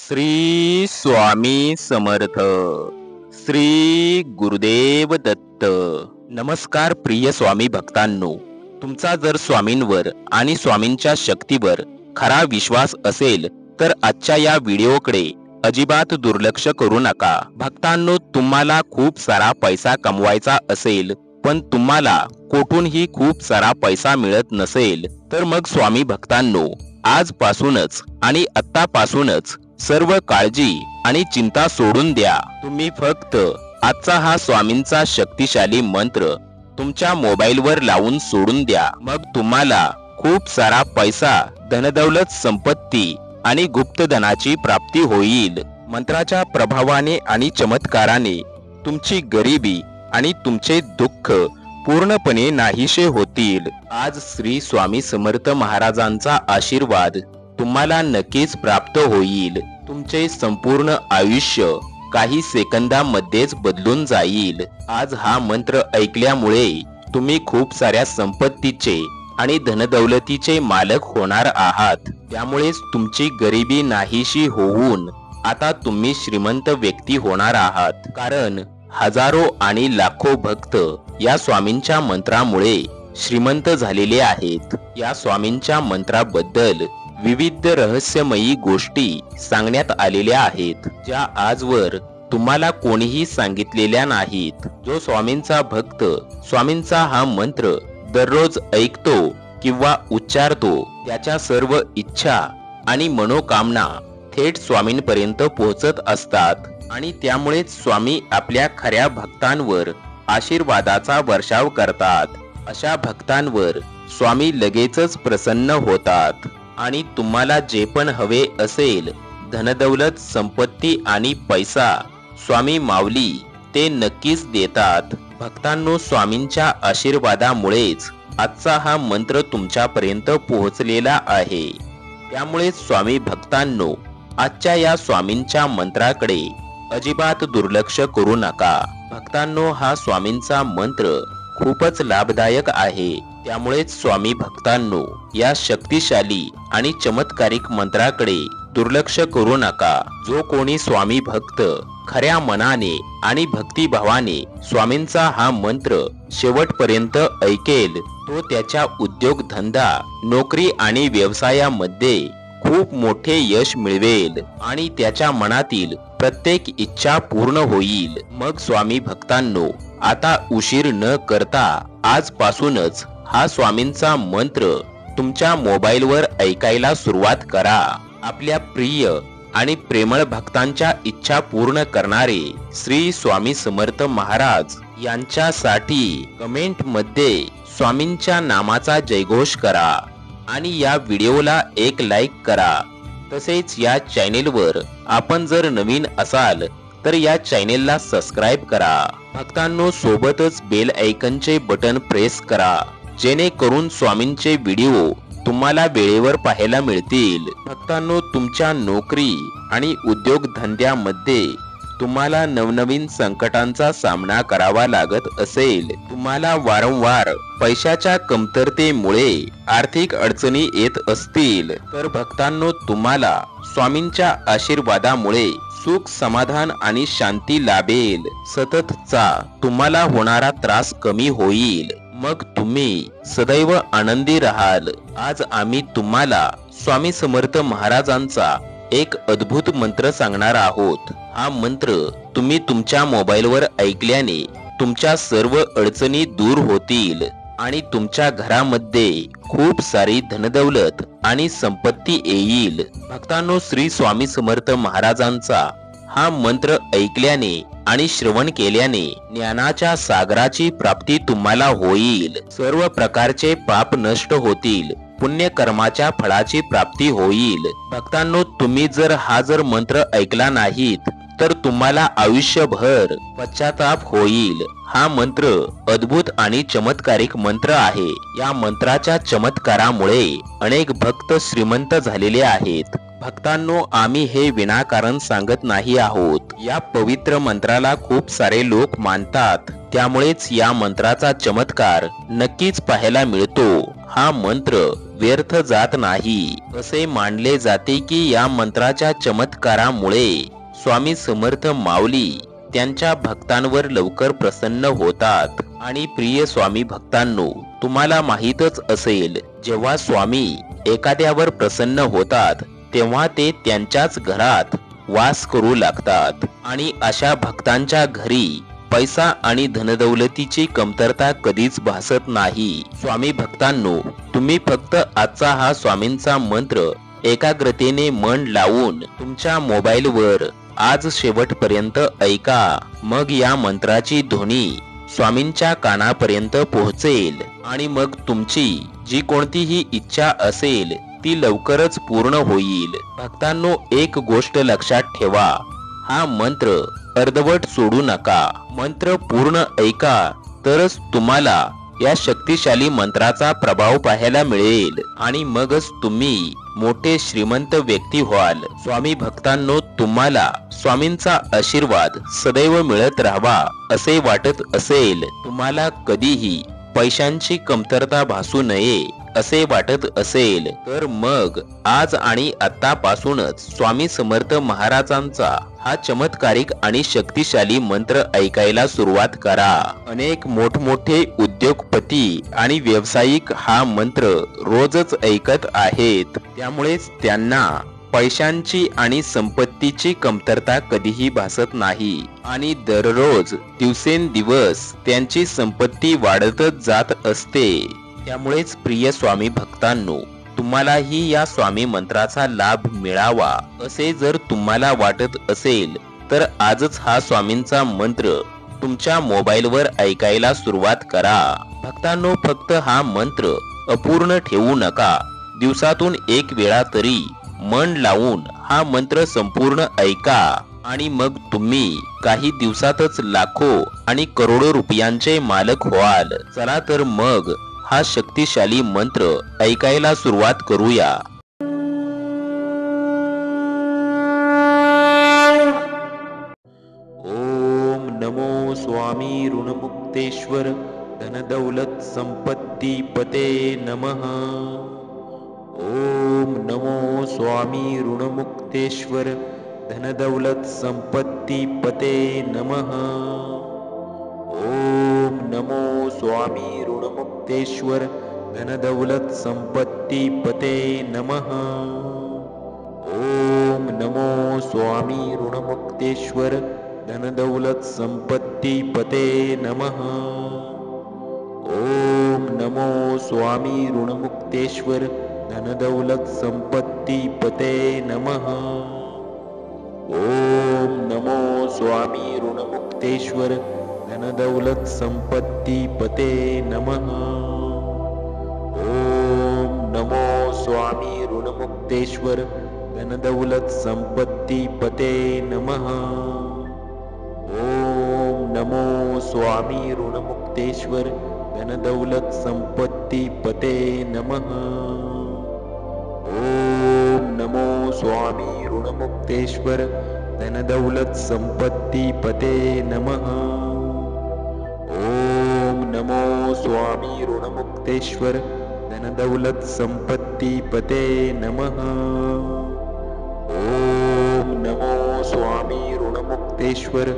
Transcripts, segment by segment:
श्री स्वामी समर्थ. श्री गुरुदेव दत्त. नमस्कार प्रिय स्वामी भक्तांनो, तुमचा जर स्वामींवर आणि स्वामींच्या शक्तीवर खरा विश्वास असेल तर आजच्या या व्हिडिओकडे अजिबात दुर्लक्ष करू नका. भक्तांनो, तुम्हाला खूप सारा पैसा कमवायचा असेल पण तुम्हाला कोठूनही खूप सारा पैसा मिळत नसेल तर मग स्वामी भक्तांनो, आजपासूनच आणि आत्तापासूनच सर्व काळजी आणि चिंता सोडून द्या. तुम्ही फक्त आजचा हा स्वामींचा शक्तिशाली मंत्र तुमच्या मोबाईलवर लावून सोडून द्या. मग तुम्हाला खूप सारा पैसा, धनदौलत, संपत्ती आणि गुप्तधनाची प्राप्ती होईल. मंत्राच्या प्रभावाने आणि चमत्काराने तुमची गरिबी आणि तुमचे दुःख पूर्णपणे नाहीसे होतील. आज श्री स्वामी समर्थ महाराजांचा आशीर्वाद तुम्हाला नक्कीच प्राप्त होईल. तुमचे संपूर्ण आयुष्य काही सेकंदामध्येच बदलून जाईल. आज हा मंत्र ऐकल्यामुळे तुम्ही खूप साऱ्या संपत्तीचे आणि धनदौलतीचे मालक होणार आहात. त्यामुळेच तुमची गरिबी नाहीशी होऊन आता तुम्ही श्रीमंत व्यक्ती होणार आहात. कारण हजारो आणि लाखो भक्त या स्वामींच्या मंत्रामुळे श्रीमंत झालेले आहेत. या स्वामींच्या मंत्राबद्दल विविध रहस्यमयी गोष्टी सांगण्यात आलेल्या आहेत, ज्या आजवर तुम्हाला कोणीही सांगितलेल्या नाहीत. जो स्वामींचा भक्त स्वामींचा हा मंत्र दररोज ऐकतो किंवा उच्चारतो, त्याच्या सर्व इच्छा आणि मनोकामना थेट स्वामींपर्यंत पोहोचत असतात आणि त्यामुळेच स्वामी आपल्या खऱ्या भक्तांवर आशीर्वादाचा वर्षाव करतात. अशा भक्तांवर स्वामी लगेचच प्रसन्न होतात आणि तुम्हाला जे पण हवे असेल, धनदौलत, संपत्ती आणि पैसा, स्वामी माऊली ते नक्कीच देतात. भक्तांनो, स्वामींच्या आशीर्वादामुळेच आजचा हा मंत्र तुमच्यापर्यंत पोहोचलेला आहे. त्यामुळे स्वामी भक्तांनो, आजच्या या स्वामींच्या मंत्राकडे अजिबात दुर्लक्ष करू नका. भक्तांनो, हा स्वामींचा मंत्र खूपच लाभदायक आहे. त्यामुळेच स्वामी भक्तांनो, या शक्तिशाली आणि चमत्कारिक मंत्राकडे दुर्लक्ष करू नका. जो कोणी स्वामी भक्त खऱ्या मनाने आणि भक्तिभावाने स्वामींचा हा मंत्र शेवटपर्यंत ऐकेल, तो त्याच्या उद्योगधंदा, नोकरी आणि व्यवसायामध्ये खूप मोठे यश मिळवेल आणि त्याच्या मनातील प्रत्येक इच्छा पूर्ण होईल. मग स्वामी भक्तांनो, आता उशीर न करता आजपासूनच हा स्वामींचा मंत्र तुमच्या मोबाईलवर ऐकायला सुरुवात करा. आपल्या प्रिय आणि प्रेमळ भक्तांच्या इच्छा पूर्ण करणारे श्री स्वामी समर्थ महाराज यांच्यासाठी कमेंट मध्ये स्वामींच्या नामाचा जयघोष करा आणि या व्हिडिओला एक लाईक करा. तसेच या चॅनेलवर आपण जर नवीन असाल तर या चॅनेलला सबस्क्राईब करा. भक्तांनो, सोबतच बेल आयकॉनचे बटन प्रेस करा, जेणेकरून स्वामींचे व्हिडिओ तुम्हाला वेळेवर पाहायला मिळतील. भक्तांनो, तुमच्या नोकरी आणि उद्योगधंद्यामध्ये तुम्हाला नवनवीन संकटांचा सामना करावा लागत असेल, तुम्हाला वारंवार पैशाच्या कमतरतेमुळे आर्थिक अडचणी येत असतील, तर भक्तांनो, तुम्हाला स्वामींच्या आशीर्वादामुळे सुख, समाधान आणि शांती लाभेल. सततचा तुम्हाला होणारा त्रास कमी होईल. मग तुम्ही सदैव आनंदी राहाल. आज आम्ही तुम्हाला स्वामी समर्थ महाराजांचा एक अद्भुत मंत्र सांगणार आहोत. हा मंत्र तुम्ही तुमच्या मोबाईलवर ऐकल्याने तुमच्या सर्व अडचणी दूर होतील आणि तुमच्या घरामध्ये खूप सारी धनदौलत आणि संपत्ती येईल. भक्तांनो, श्री स्वामी समर्थ महाराजांचा हा मंत्र ऐकल्याने आणि श्रवण केल्याने ज्ञानाच्या सागराची प्राप्ती तुम्हाला होईल. सर्व प्रकारचे पाप नष्ट होतील. पुण्यकर्माच्या फळाची प्राप्ती होईल. भक्तांनो, तुम्ही जर मंत्र ऐकला नाहीत तर तुम्हाला आयुष्यभर पश्चाताप होईल. हा मंत्र अद्भुत आणि चमत्कारिक मंत्र आहे. या मंत्राच्या चमत्कारामुळे अनेक भक्त श्रीमंत झालेले आहेत. भक्तांनो, आम्ही हे विनाकारण सांगत नाही आहोत. या पवित्र मंत्राला खूप सारे लोक मानतात. त्यामुळेच या मंत्राचा चमत्कार नक्कीच पाहायला मिळतो. हा मंत्र व्यर्थ जात नाही. असे मानले जाते की या मंत्राच्या चमत्कारामुळे स्वामी समर्थ माऊली त्यांच्या भक्तांवर लवकर प्रसन्न होतात. आणि प्रिय स्वामी भक्तांनो, तुम्हाला माहीतच असेल, जेव्हा स्वामी एखाद्यावर प्रसन्न होतात तेव्हा ते त्यांच्याच घरात वास करू लागतात. आणि अशा भक्तांच्या घरी पैसा आणि धनदौलतीची कमतरता कधीच भासत नाही. स्वामी भक्तांनो, तुम्ही फक्त आजचा हा स्वामींचा मंत्र एकाग्रतेने मन लावून तुमच्या मोबाईलवर आज शेवटपर्यंत ऐका. मग या मंत्राची ध्वनी स्वामींच्या कानापर्यंत पोहोचेल आणि मग तुमची जी कोणतीही इच्छा असेल ती लवकरच पूर्ण होईल. भक्तांनो, एक गोष्ट लक्षात ठेवा, हा मंत्र अर्धवट सोडू नका. मंत्र पूर्ण ऐका, तरच तुम्हाला या शक्तिशाली मंत्राचा प्रभाव पाहायला मिळेल आणि मगच तुम्ही मोठे श्रीमंत व्यक्ती व्हाल. स्वामी भक्तांनो, तुम्हाला स्वामींचा आशीर्वाद सदैव मिळत राहावा असे वाटत असेल, तुम्हाला कधीही पैशांची कमतरता भासू नये असे वाटत असेल, तर मग आज आणि आतापासूनच स्वामी समर्थ महाराजांचा हा चमत्कारिक आणि शक्तिशाली मंत्र ऐकायला सुरुवात करा. अनेक मोठमोठे उद्योगपती आणि व्यावसायिक हा मंत्र रोजच ऐकत आहेत, त्यामुळेच त्यांना पैशांची आणि संपत्तीची कमतरता कधीही भासत नाही आणि दररोज दिवसेंदिवस त्यांची संपत्ती वाढतच जात असते. त्यामुळेच प्रिय स्वामी भक्तांनो, तुम्हालाही या स्वामी मंत्राचा लाभ मिळावा असे जर तुम्हाला वाटत असेल, तर आजच हा स्वामींचा मंत्र तुमच्या मोबाईलवर ऐकायला सुरुवात करा. भक्तांनो, फक्त हा मंत्र अपूर्ण ठेवू नका. दिवसातून एक वेळा तरी मन लावून हा मंत्र संपूर्ण ऐका आणि मग तुम्ही काही दिवसातच लाखो आणि करोडो रुपयांचे मालक व्हाल. चला तर मग हा शक्तिशाली मंत्र ऐकायला सुरुवात करूया. ओम नमो स्वामी ऋणमुक्तेश्वर धनदौलत संपत्ती पते नमः. ओम नमो स्वामी ऋणमुक्तेश्वर धनदौलत संपत्ती पते नमः. ओम नमो स्वामी ऋणमुक्तेश्वर धनदौलत संपत्ती पते नमः. ओम नमो स्वामी ऋणमुक्तेश्वर धनदौलत संपत्ती पते नमः. ओम नमो स्वामी ऋणमुक्तेश्वर धनदौलत संपत्ती पते नमः. ओम नमो स्वामी ऋणमुक्तेश्वर धनदौलत संपत्ती पते नमः. ओम नमो स्वामी ऋणमुक्तेश्वर धनदौलत संपत्ती पते नमः. ओम नमो स्वामी ऋणमुक्तेश्वर धनदौलत संपत्ती पते नमः. ओम नमो स्वामी ऋणमुक्तेश्वर धनदौलत संपत्ती पते नमः. ओम नमो स्वामी ऋणमुक्तेश्वर धनदौलत संपत्ती पते नमः. ओम नमो स्वामी ऋणमुक्तेश्वर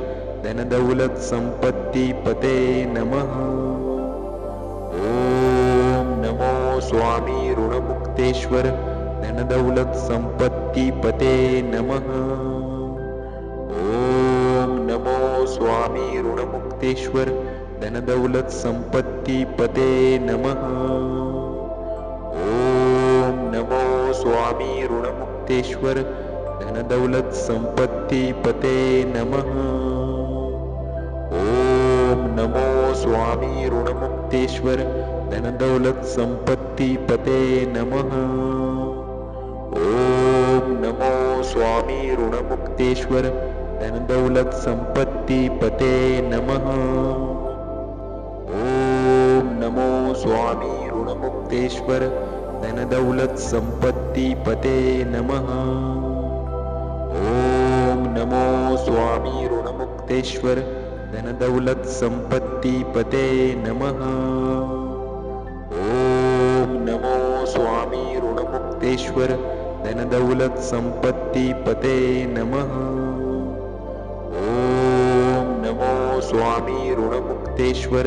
धनदौलत संपत्ती पते नमः. ओम नमो स्वामी ऋणमुक्तेश्वर धनदौलत संपत्ती पते नमः. ओम नमो स्वामी ऋणमुक्तेश्वर धनदौलत संपत्ती पते नमः. ओम नमो स्वामी ऋणमुक्तेश्वर धनदौलत संपत्ती पते नमः. ओम नमो स्वामी ऋणमुक्तेश्वर धनदौलत संपत्ती पते नमः. ओम नमो स्वामी ऋणमुक्तेश्वर धनदौलत संपत्ती पते नमः. ओम नमो स्वामी ऋणमुक्तेश्वर धनदौलत संपत्ती पते नमः. ओम नमो स्वामी ऋणमुक्तेश्वर धनदौलत संपत्ती पते नमः. ओम नमो स्वामी ऋणमुक्तेश्वर धनदौलत संपत्ति पते नमः। ओम नमो स्वामी ऋणमुक्तेश्वर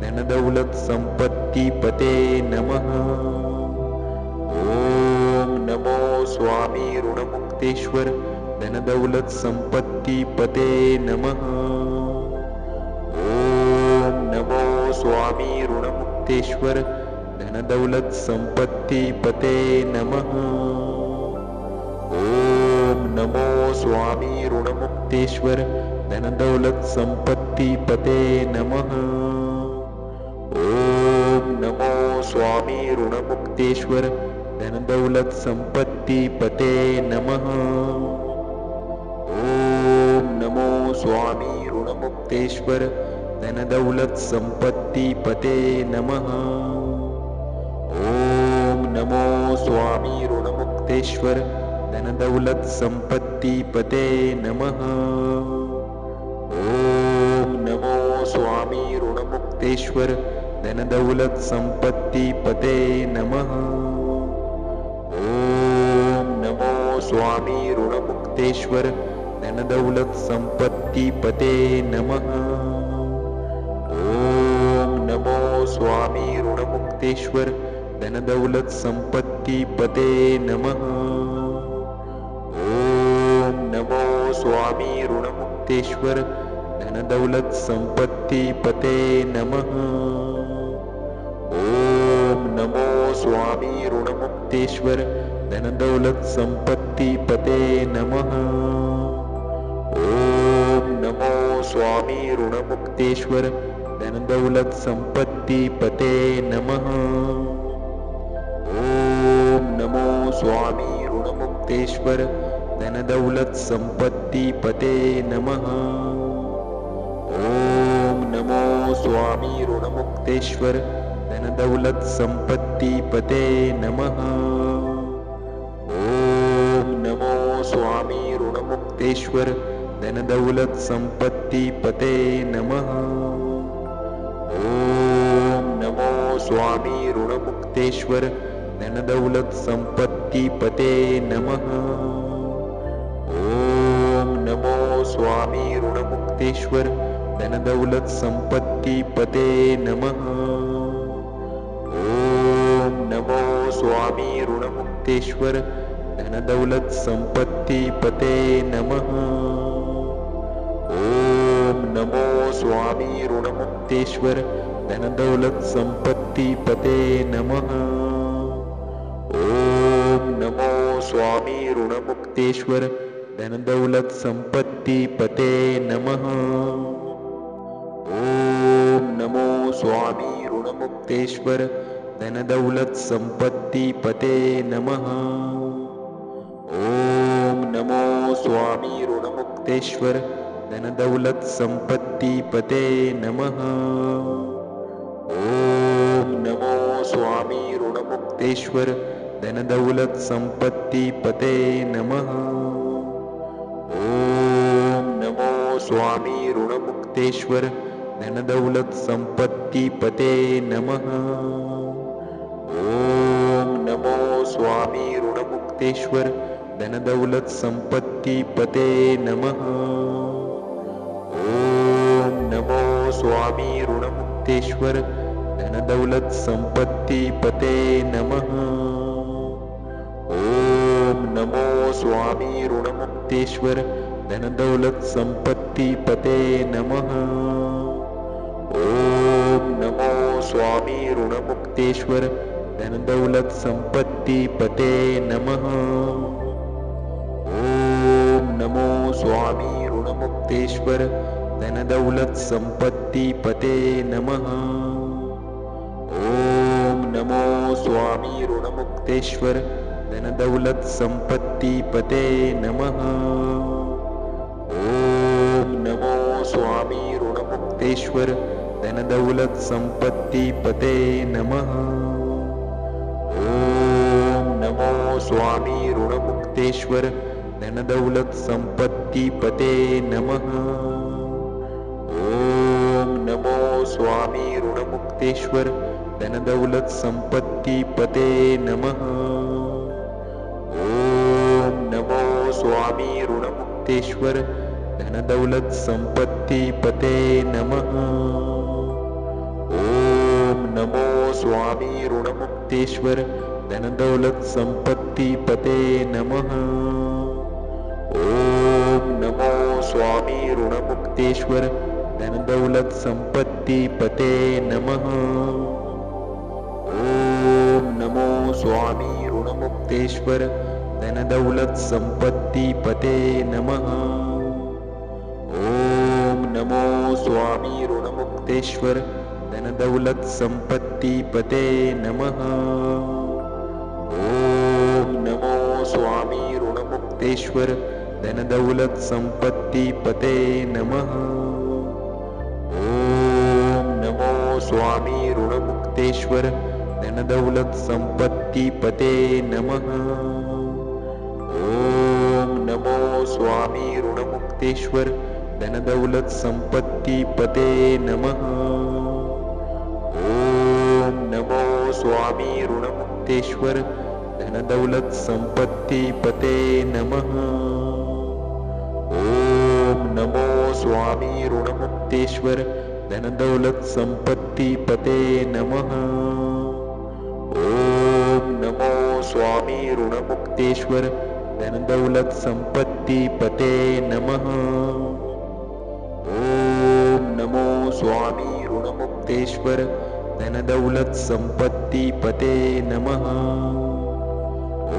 धनदौलत संपत्ति पते नमः। ओम नमो स्वामी ऋणमुक्तेश्वर धनदौलत संपत्ति पते नमः। ओम नमो स्वामी ऋणमुक्तेश्वर धनदौलत संपत्ति पते नमः। ओम नमो स्वामी ऋणमुक्तेश्वर धनदौलत संपत्ति पते नमः। ओम नमो स्वामी ऋणमुक्तेश्वर धनदौलत संपत्ति पते नमः। ओम नमो स्वामी ऋणमुक्तेश्वर धनदौलत संपत्ति पते नमः। ओम नमो स्वामी ऋणमुक्तेश्वर धनदौलत संपत्ति पते नमः। ओम नमो स्वामी ऋणमुक्तेश्वर धनदौलत संपत्ति पते नमः। ओम नमो स्वामी ऋणमुक्तेश्वर धनदौलत संपत्ति पते नमः। ओम नमो स्वामी ऋणमुक्तेश्वर धनदौलत संपत्ति पते नमः। ओम नमो स्वामी ऋणमुक्तेश्वर धनदौलत संपत्ति पते नमः। ओम नमो स्वामी ऋणमुक्तेश्वर धनदौलत संपत्ति पते नमः। ओम नमो स्वामी ऋणमुक्तेश्वर धनदौलत संपत्ति पते नमः। ओम नमो स्वामी ऋणमुक्तेश्वर धनदौलत संपत्ति पते नमः। ओम नमो स्वामी ऋणमुक्तेश्वर धनदौलत संपत्ति पते नमः। ओम नमो स्वामी ऋणमुक्तेश्वर धनदौलत संपत्ति पते नमः। ओम नमो स्वामी ऋणमुक्तेश्वर धनदौलत संपत्ति पते नमः। ओम नमो स्वामी ऋणमुक्तेश्वर धनदौलत संपत्ति पते नमः। ओम नमो स्वामी ऋणमुक्तेश्वर धनदौलत संपत्ति पते नमः। ओम नमो स्वामी ऋणमुक्तेश्वर धनदौलत संपत्ति पते नमः। ओम नमो स्वामी ऋणमुक्तेश्वर धनदौलत संपत्ति पते नमः। ओम नमो स्वामी ऋणमुक्तेश्वर धनदौलत संपत्ति पते नमः। ओम नमो स्वामी ऋणमुक्तेश्वर धनदौलत संपत्ति पते नमः। ओम नमो स्वामी ऋणमुक्तेश्वर धनदौलत संपत्ति पते नमः। ओम नमो स्वामी ऋणमुक्तेश्वर धनदौलत संपत्ति पते नमः। ओम नमो स्वामी ऋणमुक्तेश्वर धनदौलत संपत्ति पते नमः। ओम नमो स्वामी ऋणमुक्तेश्वर धनदौलत संपत्ति पते नमः। ओम नमो स्वामी ऋणमुक्तेश्वर धनदौलत संपत्ति पते नमः। ओम नमो स्वामी ऋणमुक्तेश्वर धनदौलत संपत्ति पते नमः। ओम नमो स्वामी ऋणमुक्तेश्वर धनदौलत संपत्ति पते नमः। ओम नमो स्वामी ऋणमुक्तेश्वर धनदौलत संपत्ति पते नमः। ओम नमो स्वामी ऋणमुक्तेश्वर धनदौलत संपत्ति पते नमः। ओम नमो स्वामी ऋणमुक्तेश्वर धनदौलत संपत्ति पते नमः। ओम नमो स्वामी ऋणमुक्तेश्वर धनदौलत संपत्ति पते नमः। स्वामी ऋणमुक्तेश्वर धनदौलत संपत्ती पते नमः। ओम नमो स्वामी ऋणमुक्तेश्वर धनदौलत संपत्ती पते नमः। ओम नमो स्वामी ऋणमुक्तेश्वर धनदौलत संपत्ती पते नमः। ओम नमो स्वामी ऋणमुक्तेश्वर धनदौलत संपत्ती पते नमः। ओम नमो स्वामी ऋणमुक्तेश्वर धनदौलत संपत्ती पते नमः। ओम नमो स्वामी ऋणमुक्तेश्वर धनदौलत संपत्ती पते नमः। ओम नमो स्वामी ऋणमुक्तेश्वर धनदौलत संपत्ती पते नमः। ओम नमो स्वामी ऋणमुक्तेश्वर धनदौलत संपत्ती पते नमः। ओम नमो स्वामी ऋणमुक्तेश्वर धनदौलत संपत्ती पते नमः। ओम नमो स्वामी ऋणमुक्तेश्वर धनदौलत संपत्ती पते नमः। ओम नमो स्वामी ऋणमुक्तेश्वर धनदौलत संपत्ती पते नमः। ओम नमो स्वामी ऋणमुक्तेश्वर धनदौलत संपत्ती पते नमः।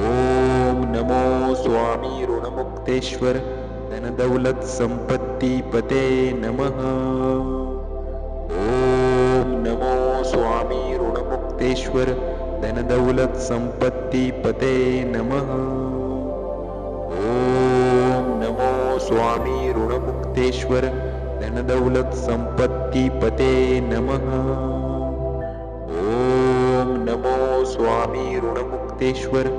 ओम नमो स्वामी ऋणमुक्तेश्वर धनदौलत संपत्ती पते नमः। ओम नमो स्वामी ऋणमुक्तेश्वर धनदौलत संपत्ती पते नमः। ओम नमो स्वामी ऋणमुक्तेश्वर धनदौलत संपत्ती पते नमः। ओम नमो स्वामी ऋणमुक्तेश्वर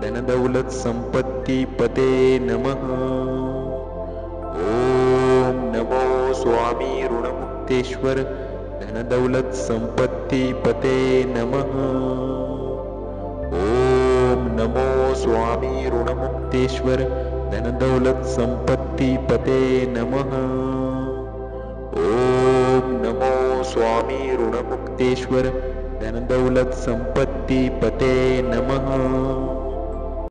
धनदौलत संपत्ती पते नमः। ओम नमो स्वामी ऋणमुक्तेश्वर धनदौलत संपत्ती पते नमः। ओम नमो स्वामी ऋणमुक्तेश्वर धनदौलत संपत्ती पते नमः। ओम नमो स्वामी ऋणमुक्तेश्वर धनदौलत संपत्ती पते नमः।